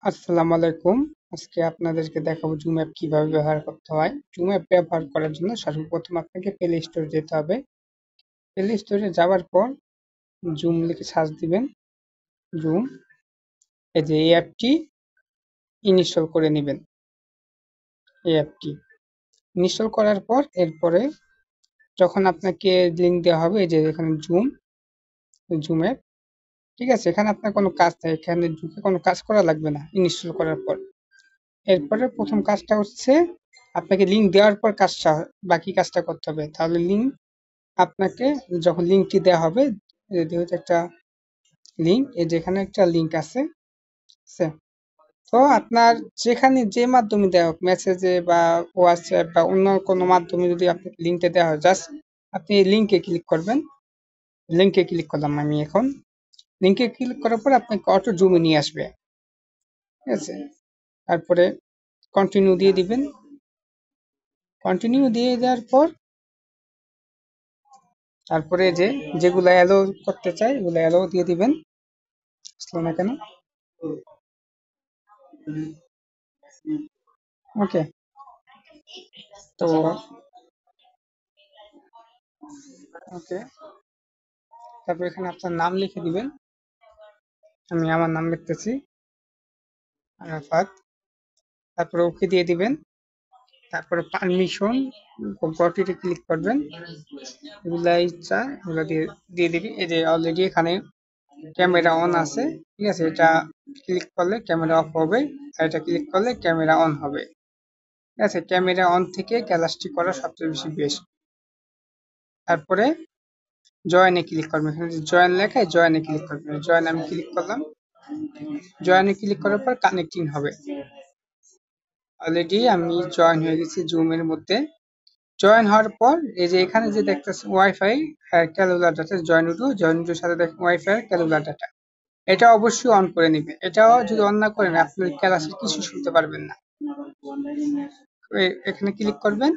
আসসালামু আলাইকুম। আজকে আপনাদেরকে দেখাবো জুম অ্যাপ কিভাবে ব্যবহার করতে হয়। জুম অ্যাপ ব্যবহার করার জন্য সর্বপ্রথম আপনাকে প্লে স্টোরে যেতে হবে। প্লে স্টোরে যাওয়ার পর জুম লিখে সার্চ দিবেন। জুম, এই যে এই অ্যাপটি ইনস্টল করে নেবেন। এই অ্যাপটি ইনস্টল করার পর এরপরে যখন আপনাকে লিঙ্ক দেওয়া হবে, এই যে এখানে জুম অ্যাপ, ঠিক আছে। এখানে আপনার কোনো কাজ নেই, এখানে ঢুকে কোনো কাজ করা লাগবে না ইনস্টল করার পর। এরপরে প্রথম কাজটা হচ্ছে আপনাকে লিঙ্ক দেওয়ার পর বাকি কাজটা করতে হবে। তাহলে আপনাকে যখন লিঙ্কটি দেওয়া হবে, যেহেতু একটা লিঙ্ক, এই যেখানে একটা লিঙ্ক আছে, আছে। তো আপনার যেখানে যে মাধ্যমে দেওয়া হোক, মেসেজে বা হোয়াটসঅ্যাপ বা অন্য কোনো মাধ্যমে যদি আপনাকে লিঙ্কটা দেওয়া হয়, জাস্ট আপনি লিঙ্কে ক্লিক করবেন। লিঙ্কে ক্লিক করলাম আমি এখন। লিঙ্কে ক্লিক করার পর আপনাকে অটো জুমে নিয়ে আসবে, ঠিক আছে। তারপরে কন্টিনিউ দিয়ে দিবেন। কন্টিনিউ দিয়ে দেওয়ার পর তারপরে যেগুলো অ্যালো করতে চাই এগুলো অ্যালো দিয়ে দিবেন। আসলো না কেন? ওকে। তো ওকে, তারপর এখানে আপনার নাম লিখে দিবেন। আমি আমার নাম লিখতেছি, আরাফাত। তারপরে ওকে দিয়ে দিবেন। তারপরে পারমিশন, প্রপার্টিতে ক্লিক করবেন। এগুলা ইচ্ছা এগুলো দিয়ে দিয়ে দিবি। এই যে অলরেডি এখানে ক্যামেরা অন আছে, ঠিক আছে। এটা ক্লিক করলে ক্যামেরা অফ হবে, আর এটা ক্লিক করলে ক্যামেরা অন হবে, ঠিক আছে। ক্যামেরা অন থেকে ক্যালাসটি করা সবচেয়ে বেশি বেস্ট। তারপরে জয়েনে ক্লিক করবেন। এখানে যে জয়েন লেখা, জয়েনে ক্লিক করবেন। জয়েন আমি ক্লিক করলাম। জয়েনে ক্লিক করার পর কানেক্টিং হবে। অলরেডি আমি জয়েন হয়ে গেছি জুমের মধ্যে। জয়েন হওয়ার পর এই যে এখানে যে দেখতেছেন ওয়াইফাই ক্যালকুলার ডাটা, জয়েন টু সাথে দেখেন ওয়াইফাই ক্যালকুলার ডাটা, এটা অবশ্যই অন করে নেবেন। এটাও যদি অন না করেন আপনি ক্লাসের কিছু শুনতে পারবেন না। এখানে ক্লিক করবেন।